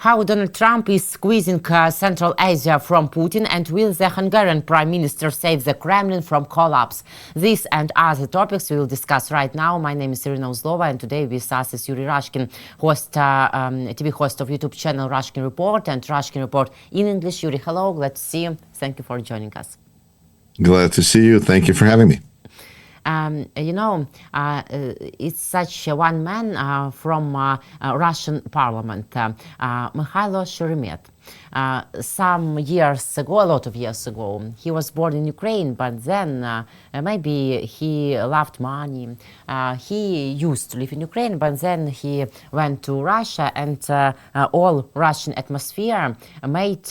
How Donald Trump is squeezing Central Asia from Putin, and will the Hungarian Prime Minister save the Kremlin from collapse? This and other topics we will discuss right now. My name is Iryna Uzlova, and today with us is Yuri Rashkin, TV host of YouTube channel Rashkin Report and Rashkin Report in English. Yuri, hello, glad to see you. Thank you for joining us. Glad to see you. Thank you for having me. It's such one man from Russian parliament, Mikhailo Sheremet. Some years ago, a lot of years ago, he was born in Ukraine, but then maybe he loved money. He used to live in Ukraine, but then he went to Russia, and all Russian atmosphere made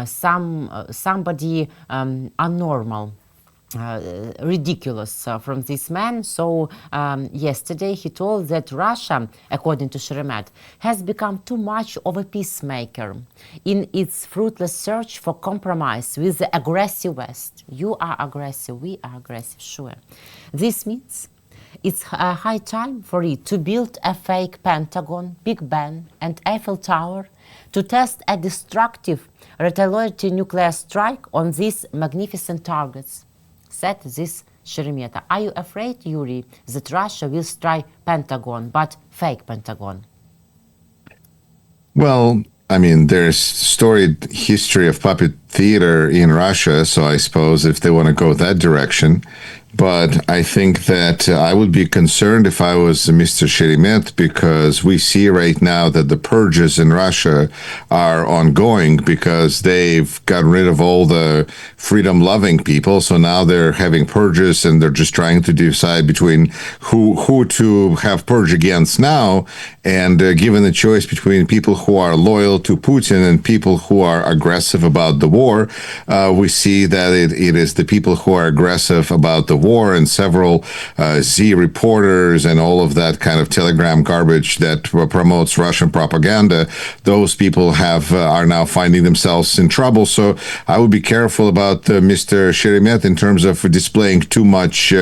somebody unnormal. Ridiculous from this man. So yesterday he told that Russia, according to Sheremet, has become too much of a peacemaker in its fruitless search for compromise with the aggressive West. You are aggressive, we are aggressive, sure. This means it's high time for it to build a fake Pentagon, Big Ben and Eiffel Tower to test a destructive retaliatory nuclear strike on these magnificent targets. Said this Sheremet. Are you afraid, Yuri, that Russia will strike Pentagon, but fake Pentagon? Well, I mean, there's storied history of puppet theater in Russia, so I suppose if they want to go that direction. But I think that I would be concerned if I was Mr. Sheremet, because we see right now that the purges in Russia are ongoing because they've gotten rid of all the freedom-loving people. So now they're having purges, and they're just trying to decide between who to have purge against now. And given the choice between people who are loyal to Putin and people who are aggressive about the war, we see that it is the people who are aggressive about the war, and several Z reporters and all of that kind of Telegram garbage that promotes Russian propaganda. Those people are now finding themselves in trouble. So I would be careful about Mr. Sheremet in terms of displaying too much,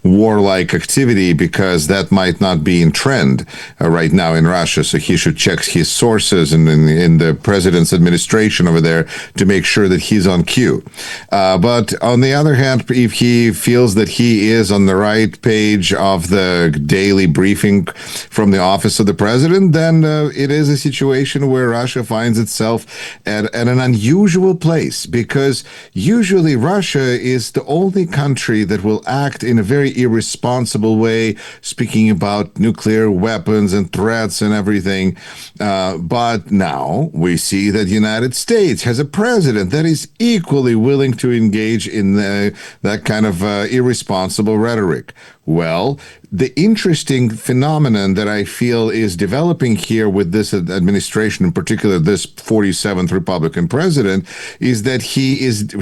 warlike activity, because that might not be in trend right now in Russia. So he should check his sources in the president's administration over there to make sure that he's on cue. But on the other hand, if he feels that he is on the right page of the daily briefing from the office of the president, then it is a situation where Russia finds itself at an unusual place, because usually Russia is the only country that will act in a very irresponsible way, speaking about nuclear weapons and threats and everything. But now we see that the United States has a president that is equally willing to engage in that kind of irresponsible rhetoric. Well, the interesting phenomenon that I feel is developing here with this administration, in particular this 47th Republican president, is that he is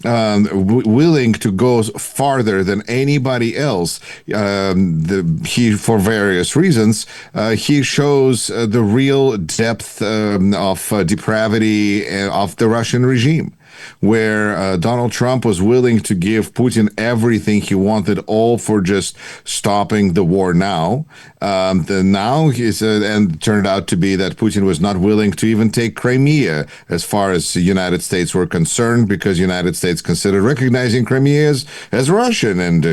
willing to go farther than anybody else. For various reasons, he shows the real depth of depravity of the Russian regime, where Donald Trump was willing to give Putin everything he wanted, all for just stopping the war now. And it turned out to be that Putin was not willing to even take Crimea as far as the United States were concerned, because the United States considered recognizing Crimea as Russian, and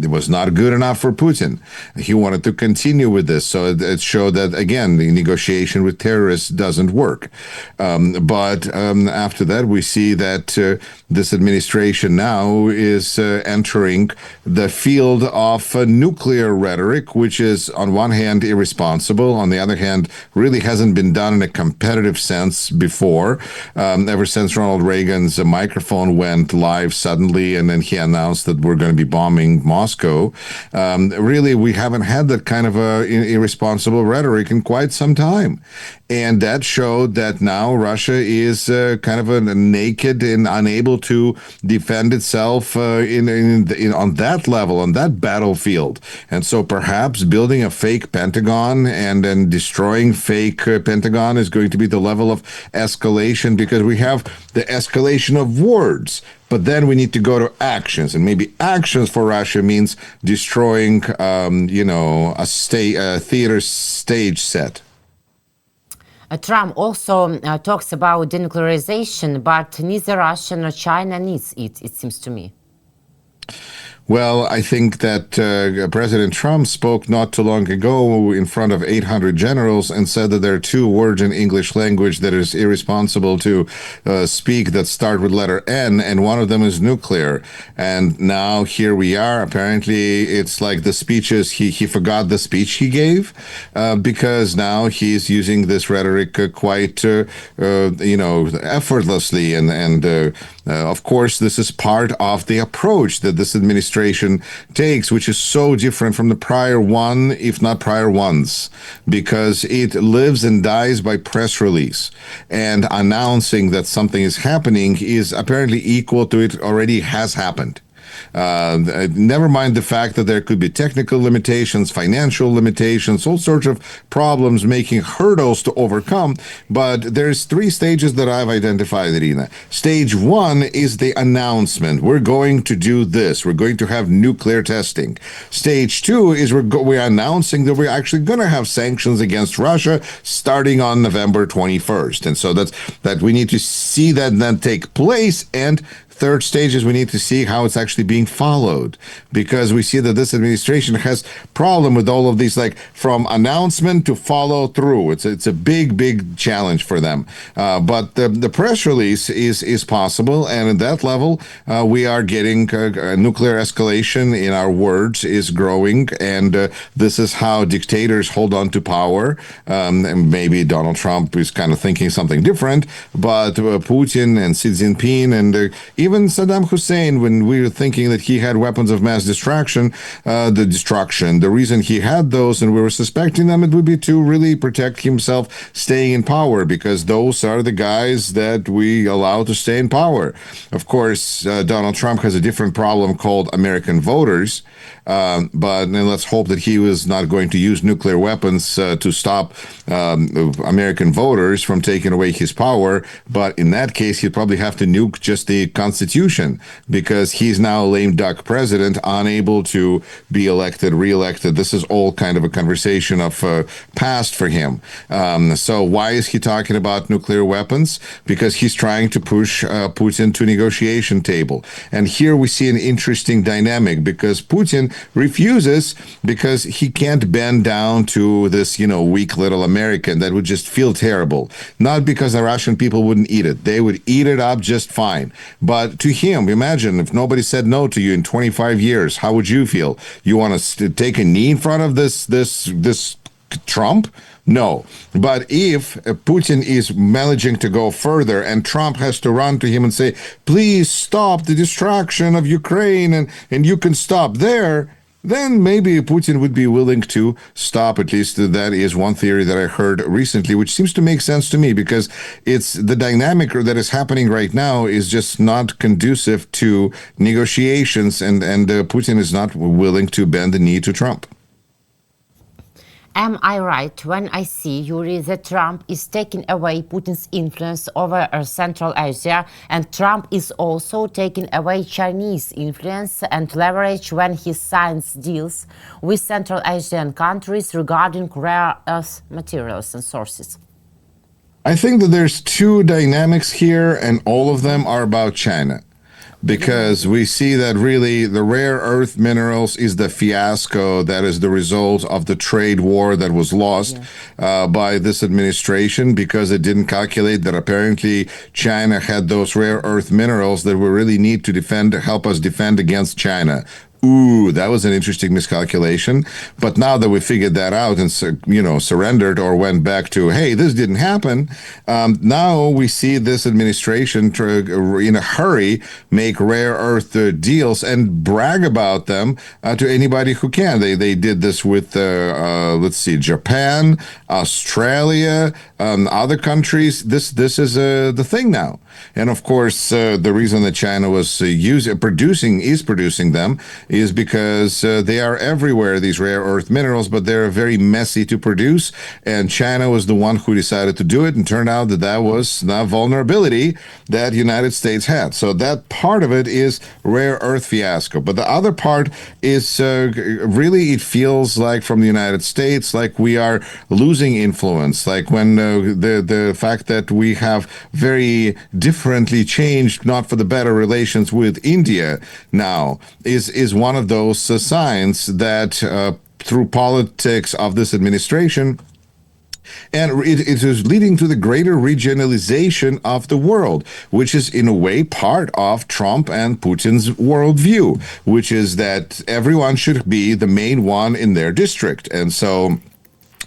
it was not good enough for Putin. He wanted to continue with this. So it showed that, again, the negotiation with terrorists doesn't work. But after that, we see that this administration now is entering the field of nuclear rhetoric, which is, on one hand, irresponsible. On the other hand, really hasn't been done in a competitive sense before. Ever since Ronald Reagan's microphone went live suddenly, and then he announced that we're going to be bombing Moscow. Really, we haven't had that kind of irresponsible rhetoric in quite some time. And that showed that now Russia is kind of naked and unable to defend itself on that level, on that battlefield. And so perhaps building a fake Pentagon and then destroying fake Pentagon is going to be the level of escalation, because we have the escalation of words. but then we need to go to actions, and maybe actions for Russia means destroying, a theater stage set. Trump also talks about denuclearization, but neither Russia nor China needs it, it seems to me. Well, I think that President Trump spoke not too long ago in front of 800 generals and said that there are two words in English language that is irresponsible to speak that start with letter N, and one of them is nuclear. And now here we are. Apparently, it's like the speeches, he forgot the speech he gave because now he's using this rhetoric quite, effortlessly. And of course, this is part of the approach that this administration takes, which is so different from the prior one, if not prior ones, because it lives and dies by press release. And announcing that something is happening is apparently equal to it already has happened. Never mind the fact that there could be technical limitations, financial limitations, all sorts of problems making hurdles to overcome. But there's three stages that I've identified, Iryna. Stage one is the announcement. We're going to do this. We're going to have nuclear testing. Stage two is we're announcing that we're actually going to have sanctions against Russia starting on November 21st. And so that we need to see that then take place. And third stage is we need to see how it's actually being followed, because we see that this administration has problem with all of these, like from announcement to follow through. It's a big challenge for them. But the press release is possible, and at that level, we are getting nuclear escalation in our words is growing, and this is how dictators hold on to power. And maybe Donald Trump is kind of thinking something different, but Putin and Xi Jinping and even Saddam Hussein, when we were thinking that he had weapons of mass destruction, the reason he had those and we were suspecting them, it would be to really protect himself staying in power, because those are the guys that we allow to stay in power. Of course, Donald Trump has a different problem called American voters, but let's hope that he was not going to use nuclear weapons to stop American voters from taking away his power. But in that case, he'd probably have to nuke just the Constitution, because he's now a lame duck president, unable to be elected, reelected. This is all kind of a conversation of past for him. So why is he talking about nuclear weapons? Because he's trying to push Putin to negotiation table. And here we see an interesting dynamic, because Putin refuses because he can't bend down to this, weak little American that would just feel terrible. Not because the Russian people wouldn't eat it. They would eat it up just fine. But to him, imagine if nobody said no to you in 25 years, how would you feel? You want to take a knee in front of this Trump? No. But if Putin is managing to go further and Trump has to run to him and say, please stop the destruction of Ukraine and you can stop there, then maybe Putin would be willing to stop. At least that is one theory that I heard recently, which seems to make sense to me, because it's the dynamic that is happening right now is just not conducive to negotiations, and Putin is not willing to bend the knee to Trump. Am I right when I see, Yuri, that Trump is taking away Putin's influence over Central Asia, and Trump is also taking away Chinese influence and leverage when he signs deals with Central Asian countries regarding rare earth materials and sources? I think that there's two dynamics here, and all of them are about China. Because we see that really the rare earth minerals is the fiasco that is the result of the trade war that was lost by this administration, because it didn't calculate that apparently China had those rare earth minerals that we really need to help us defend against China. Ooh, that was an interesting miscalculation. But now that we figured that out and, surrendered or went back to, hey, this didn't happen, now we see this administration in a hurry make rare earth deals and brag about them to anybody who can. They did this with, Japan, Australia, other countries. This is the thing now. And of course, the reason that China was producing them is because they are everywhere, these rare earth minerals, but they're very messy to produce. And China was the one who decided to do it, and turned out that that was not vulnerability that United States had. So that part of it is rare earth fiasco. But the other part is really, it feels like from the United States, like we are losing influence. Like when the fact that we have very differently changed, not for the better, relations with India now is one of those signs that through politics of this administration, and it is leading to the greater regionalization of the world, which is in a way part of Trump and Putin's worldview, which is that everyone should be the main one in their district. And so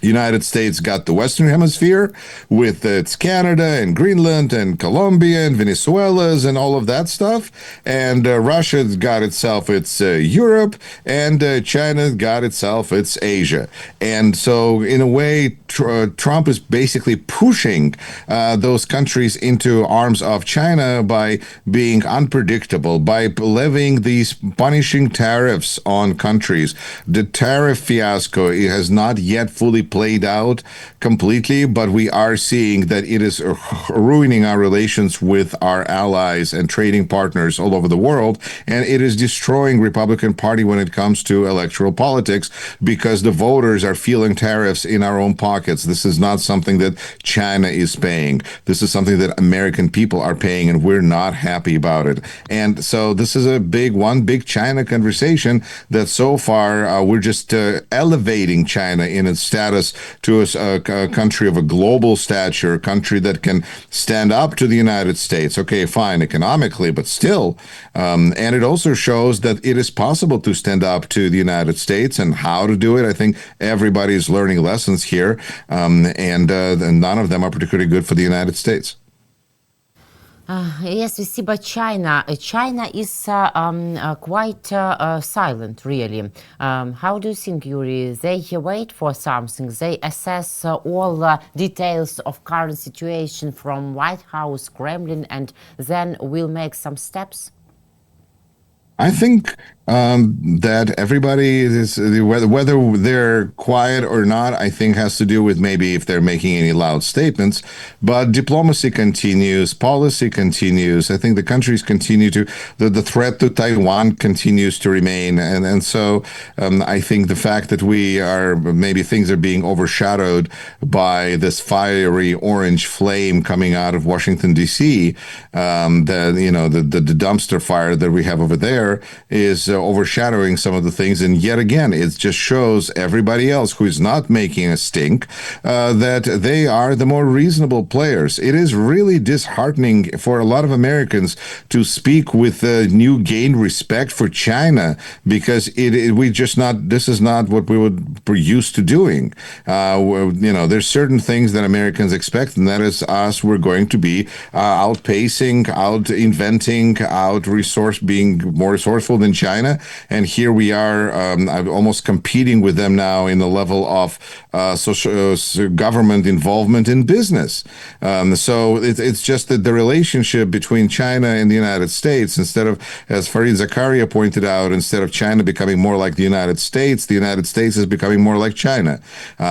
United States got the Western Hemisphere with its Canada and Greenland and Colombia and Venezuela's and all of that stuff. And Russia got itself its Europe, and China got itself its Asia. And so in a way, Trump is basically pushing those countries into arms of China by being unpredictable, by levying these punishing tariffs on countries. The tariff fiasco, it has not yet fully played out completely, but we are seeing that it is ruining our relations with our allies and trading partners all over the world, and it is destroying Republican Party when it comes to electoral politics, because the voters are feeling tariffs in our own pockets. This is not something that China is paying. This is something that American people are paying, and we're not happy about it. And so this is a one big China conversation that so far we're just elevating China in its status to a country of a global stature, a country that can stand up to the United States. Okay, fine, economically, but still. And it also shows that it is possible to stand up to the United States, and how to do it. I think everybody is learning lessons here, and none of them are particularly good for the United States. Yes, we see, but China is quite silent, really. How do you think, Yuri? They wait for something. They assess all details of current situation from White House, Kremlin, and then will make some steps? I think that everybody is, whether they're quiet or not, I think has to do with maybe if they're making any loud statements. But diplomacy continues, policy continues. I think the countries continue to, the threat to Taiwan continues to remain. And so I think the fact that maybe things are being overshadowed by this fiery orange flame coming out of Washington, D.C., the dumpster fire that we have over there is overshadowing some of the things. And yet again, it just shows everybody else who is not making a stink that they are the more reasonable players. It is really disheartening for a lot of Americans to speak with new gained respect for China, because this is not what we're used to doing. There's certain things that Americans expect, and that is us. We're going to be outpacing, out inventing, being more resourceful than China. And here we are almost competing with them now in the level of government involvement in business. So it's just that the relationship between China and the United States, instead of, as Fareed Zakaria pointed out, instead of China becoming more like the United States is becoming more like China.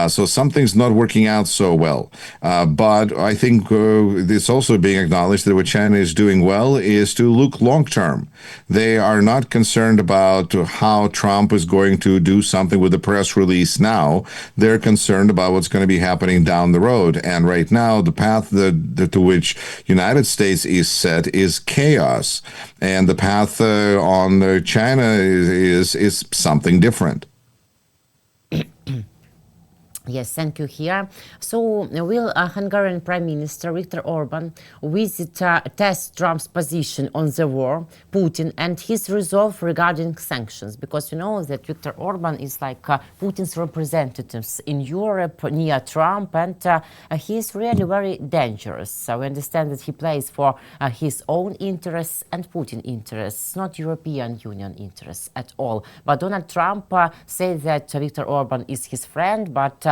So something's not working out so well. But I think it's also being acknowledged that what China is doing well is to look long term. They are not concerned about how Trump is going to do something with the press release now. They're concerned about what's going to be happening down the road. And right now, the path to which United States is set is chaos. And the path on China is something different. Yes, thank you here. So will Hungarian Prime Minister Viktor Orban visit test Trump's position on the war, Putin, and his resolve regarding sanctions? Because you know that Viktor Orban is like Putin's representatives in Europe near Trump, and he is really very dangerous. So we understand that he plays for his own interests and Putin interests, not European Union interests at all. But Donald Trump said that Viktor Orban is his friend, but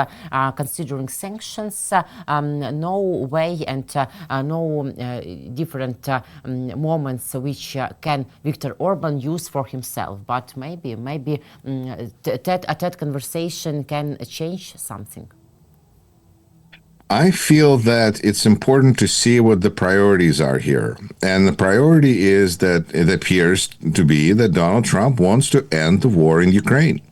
considering sanctions, no way and no different moments which can Viktor Orban use for himself. But maybe that conversation can change something. I feel that it's important to see what the priorities are here. And the priority is that it appears to be that Donald Trump wants to end the war in Ukraine.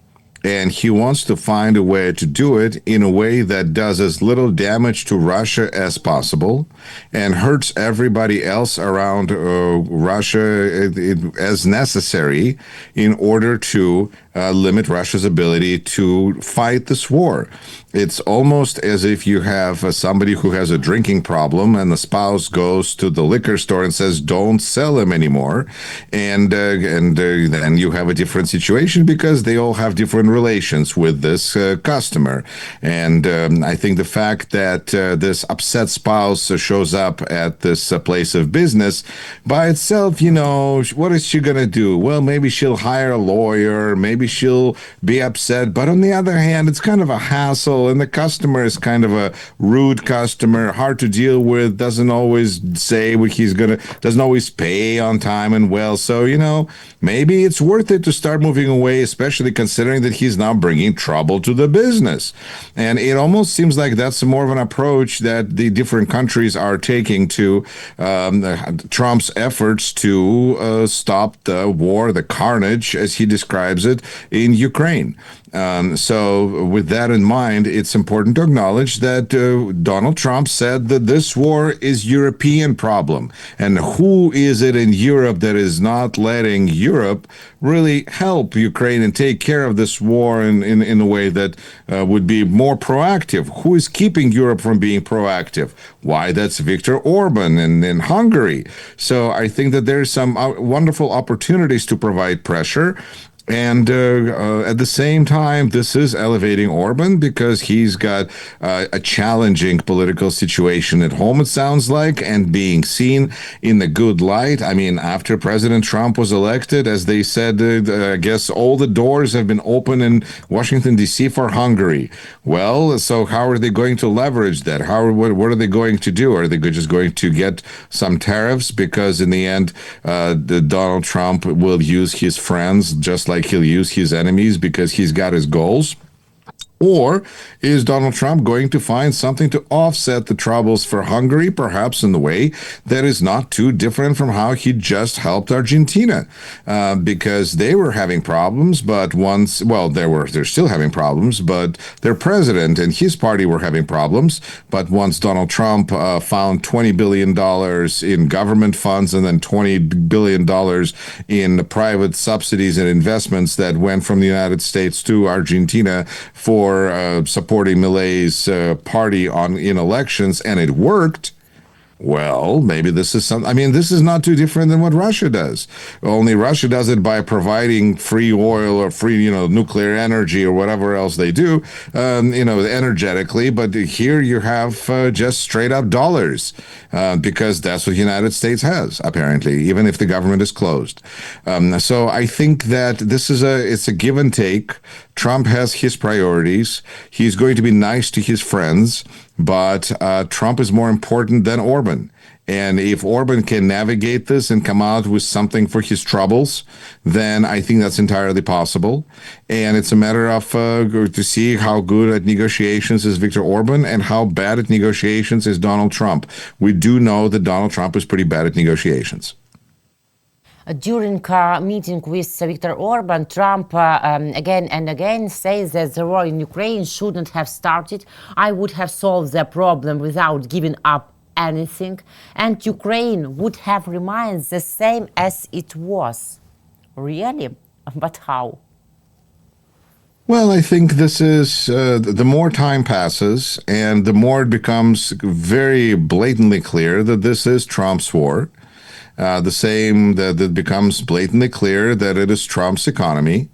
And he wants to find a way to do it in a way that does as little damage to Russia as possible and hurts everybody else around Russia as necessary in order to limit Russia's ability to fight this war. It's almost as if you have somebody who has a drinking problem and the spouse goes to the liquor store and says, don't sell him anymore. And then you have a different situation because they all have different relations with this customer. And I think the fact that this upset spouse shows up at this place of business by itself, what is she going to do? Well, maybe she'll hire a lawyer, maybe she'll be upset. But on the other hand, it's kind of a hassle, and the customer is kind of a rude customer, hard to deal with, doesn't always say what he's going to, doesn't always pay on time and well. So, maybe it's worth it to start moving away, especially considering that he's now bringing trouble to the business. And it almost seems like that's more of an approach that the different countries are taking to Trump's efforts to stop the war, the carnage, as he describes it, in Ukraine. So with that in mind, it's important to acknowledge that Donald Trump said that this war is European problem. And who is it in Europe that is not letting Europe really help Ukraine and take care of this war in a way that would be more proactive? Who is keeping Europe from being proactive? Why, that's Viktor Orban in Hungary. So I think that there's some wonderful opportunities to provide pressure. And at the same time, this is elevating Orban because he's got a challenging political situation at home, it sounds like, and being seen in the good light. I mean, after President Trump was elected, as they said, I guess all the doors have been open in Washington, D.C. for Hungary. Well, so how are they going to leverage that? What are they going to do? Are they just going to get some tariffs? Because in the end, Donald Trump will use his friends just like he'll use his enemies because he's got his goals? Or is Donald Trump going to find something to offset the troubles for Hungary, perhaps in the way that is not too different from how he just helped Argentina? Because they were having problems, but they're still having problems, but their president and his party were having problems. But once Donald Trump found $20 billion in government funds and then $20 billion in private subsidies and investments that went from the United States to Argentina for supporting Milei's party in elections, and it worked. Well, maybe this is this is not too different than what Russia does. Only Russia does it by providing free oil or free, nuclear energy or whatever else they do, energetically. But here you have just straight up dollars, because that's what the United States has, apparently, even if the government is closed. So I think that it's a give and take. Trump has his priorities. He's going to be nice to his friends, but Trump is more important than Orban. And if Orban can navigate this and come out with something for his troubles, then I think that's entirely possible. And it's a matter of to see how good at negotiations is Viktor Orban and how bad at negotiations is Donald Trump. We do know that Donald Trump is pretty bad at negotiations. During a meeting with Viktor Orban, Trump again and again says that the war in Ukraine shouldn't have started. I would have solved the problem without giving up anything, and Ukraine would have remained the same as it was. Really? But how? Well, I think this is the more time passes and the more it becomes very blatantly clear that this is Trump's war. The same that it becomes blatantly clear that it is Trump's economy.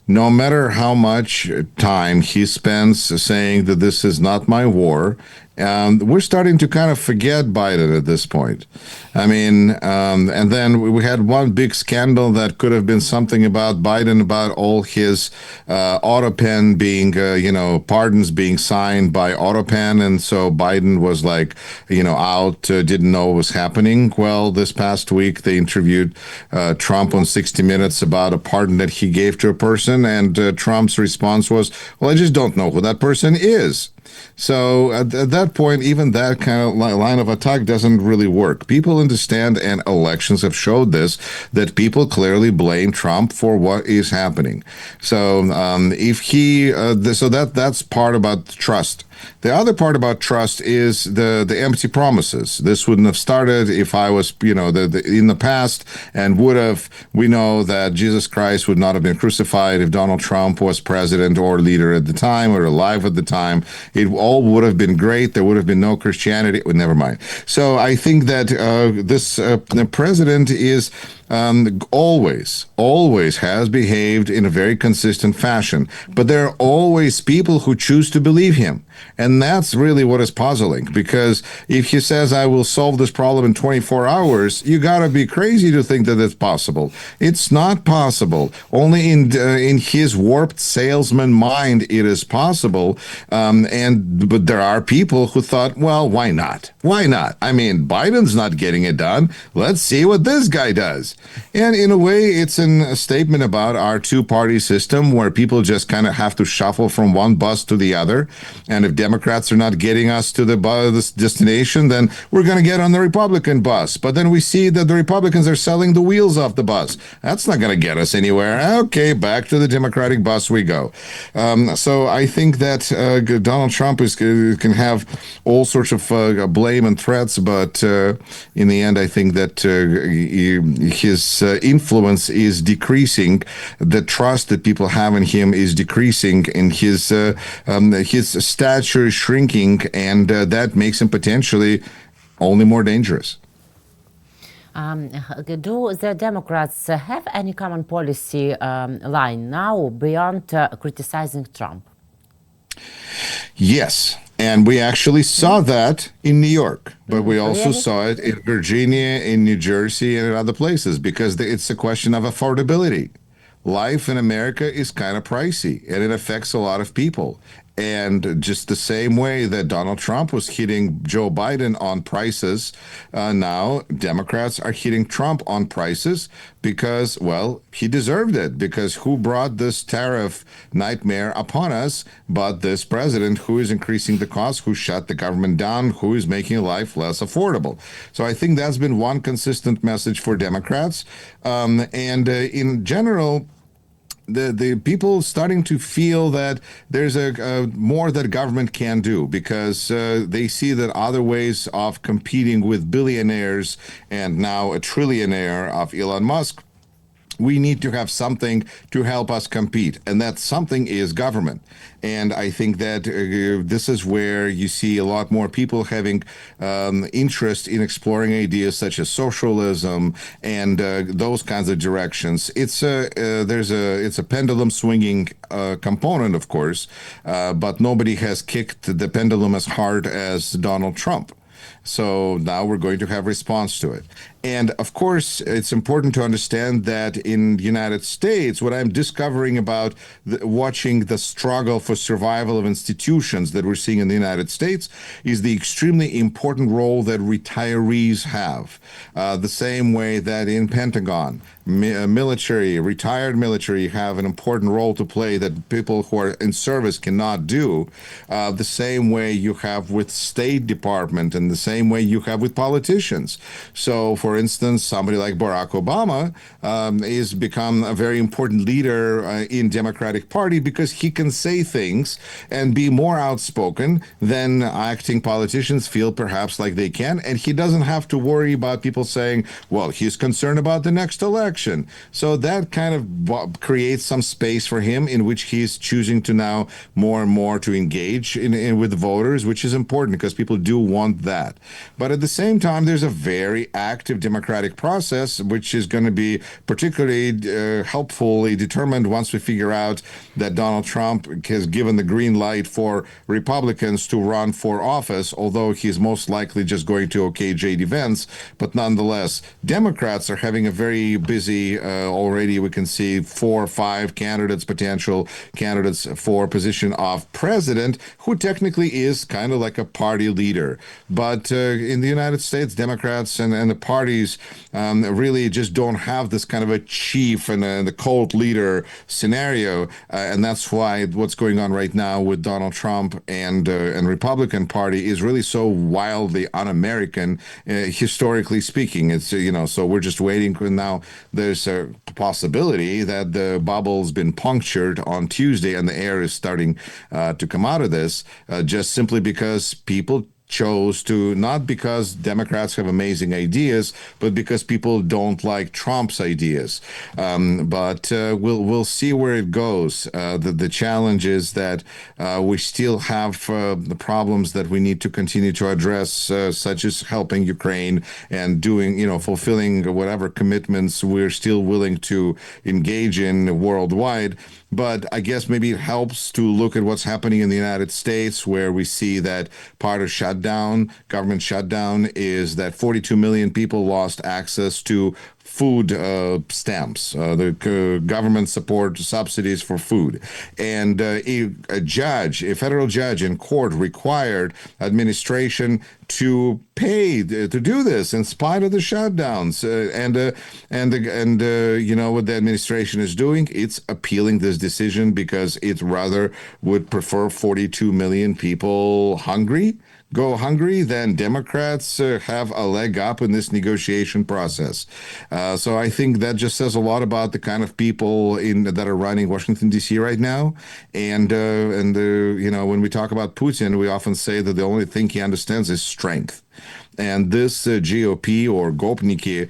No matter how much time he spends saying that this is not my war We're starting to kind of forget Biden at this point. I mean, and then we had one big scandal that could have been something about Biden, about all his AutoPen being, pardons being signed by AutoPen. And so Biden was like, out, didn't know what was happening. Well, this past week, they interviewed Trump on 60 Minutes about a pardon that he gave to a person. And Trump's response was, well, I just don't know who that person is. So at that point, even that kind of line of attack doesn't really work. People understand, and elections have showed this, that people clearly blame Trump for what is happening. So if he, so that's part about trust. The other part about trust is the empty promises. This wouldn't have started if I was, in the past, and we know that Jesus Christ would not have been crucified if Donald Trump was president or leader at the time or alive at the time. It all would have been great. There would have been no Christianity. Well, never mind. So I think that the president is always has behaved in a very consistent fashion. But there are always people who choose to believe him. And that's really what is puzzling, because if he says, I will solve this problem in 24 hours, you got to be crazy to think that it's possible. It's not possible. Only in his warped salesman mind it is possible. But there are people who thought, well, why not? Why not? I mean, Biden's not getting it done. Let's see what this guy does. And in a way, it's a statement about our two-party system where people just kind of have to shuffle from one bus to the other. And if Democrats are not getting us to this destination, then we're going to get on the Republican bus. But then we see that the Republicans are selling the wheels off the bus. That's not going to get us anywhere. Okay, back to the Democratic bus we go. So I think that Donald Trump can have all sorts of blame and threats, but in the end, I think that his influence is decreasing. The trust that people have in him is decreasing, and his stature is shrinking, and that makes him potentially only more dangerous. Do the Democrats have any common policy line now beyond criticizing Trump? Yes. And we actually saw that in New York, but we also saw it in Virginia, in New Jersey, and in other places, because it's a question of affordability. Life in America is kind of pricey, and it affects a lot of people. And just the same way that Donald Trump was hitting Joe Biden on prices, now Democrats are hitting Trump on prices because, well, he deserved it. Because who brought this tariff nightmare upon us but this president who is increasing the cost, who shut the government down, who is making life less affordable? So I think that's been one consistent message for Democrats. In general, the people starting to feel that there's a more that government can do, because they see that other ways of competing with billionaires and now a trillionaire of Elon Musk, we need to have something to help us compete, and that something is government. And I think that this is where you see a lot more people having interest in exploring ideas such as socialism and those kinds of directions. It's a pendulum swinging component, of course, but nobody has kicked the pendulum as hard as Donald Trump. So now we're going to have response to it. And of course, it's important to understand that in the United States, what I'm discovering about watching the struggle for survival of institutions that we're seeing in the United States is the extremely important role that retirees have. The same way that in Pentagon, retired military have an important role to play that people who are in service cannot do. The same way you have with State Department, and the same way you have with politicians. So, for instance, somebody like Barack Obama is become a very important leader in Democratic Party because he can say things and be more outspoken than acting politicians feel perhaps like they can. And he doesn't have to worry about people saying, well, he's concerned about the next election. So that kind of creates some space for him in which he's choosing to now more and more to engage with voters, which is important because people do want that that. But at the same time, there's a very active democratic process, which is going to be particularly helpfully determined once we figure out that Donald Trump has given the green light for Republicans to run for office, although he's most likely just going to okay J.D. Vance. But nonetheless, Democrats are having a very busy, already we can see 4 or 5 candidates, potential candidates for position of president, who technically is kind of like a party leader. But in the United States, Democrats and the parties really just don't have this kind of a chief and the cult leader scenario. And that's why what's going on right now with Donald Trump and Republican Party is really so wildly un-American, historically speaking. It's, so we're just waiting. Now there's a possibility that the bubble's been punctured on Tuesday and the air is starting to come out of this, just simply because people chose to, not because Democrats have amazing ideas, but because people don't like Trump's ideas. But we'll see where it goes. The challenge is that we still have the problems that we need to continue to address, such as helping Ukraine and doing, fulfilling whatever commitments we're still willing to engage in worldwide. But I guess maybe it helps to look at what's happening in the United States, where we see that part of government shutdown, is that 42 million people lost access to food stamps, the government support subsidies for food. And a federal judge in court required administration to pay to do this in spite of the shutdowns. You know what the administration is doing? It's appealing this decision because it rather would prefer 42 million people go hungry, then Democrats have a leg up in this negotiation process. So I think that just says a lot about the kind of people that are running Washington, D.C. right now. And when we talk about Putin, we often say that the only thing he understands is strength. And this GOP or Gopniki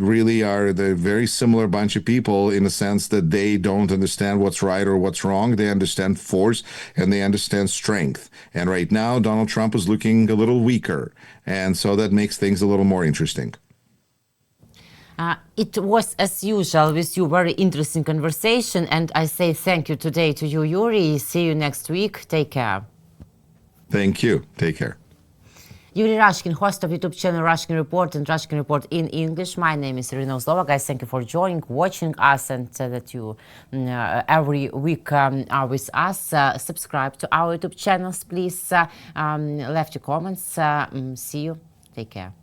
really are the very similar bunch of people in the sense that they don't understand what's right or what's wrong. They understand force and they understand strength. And right now, Donald Trump is looking a little weaker. And so that makes things a little more interesting. It was, as usual, with you, very interesting conversation. And I say thank you today to you, Yuri. See you next week. Take care. Thank you. Take care. Yuri Rashkin, host of YouTube channel Rashkin Report and Rashkin Report in English. My name is Iryna Uzlova. Guys, thank you for joining, watching us, and that you every week are with us. Subscribe to our YouTube channels, please. Left your comments. See you. Take care.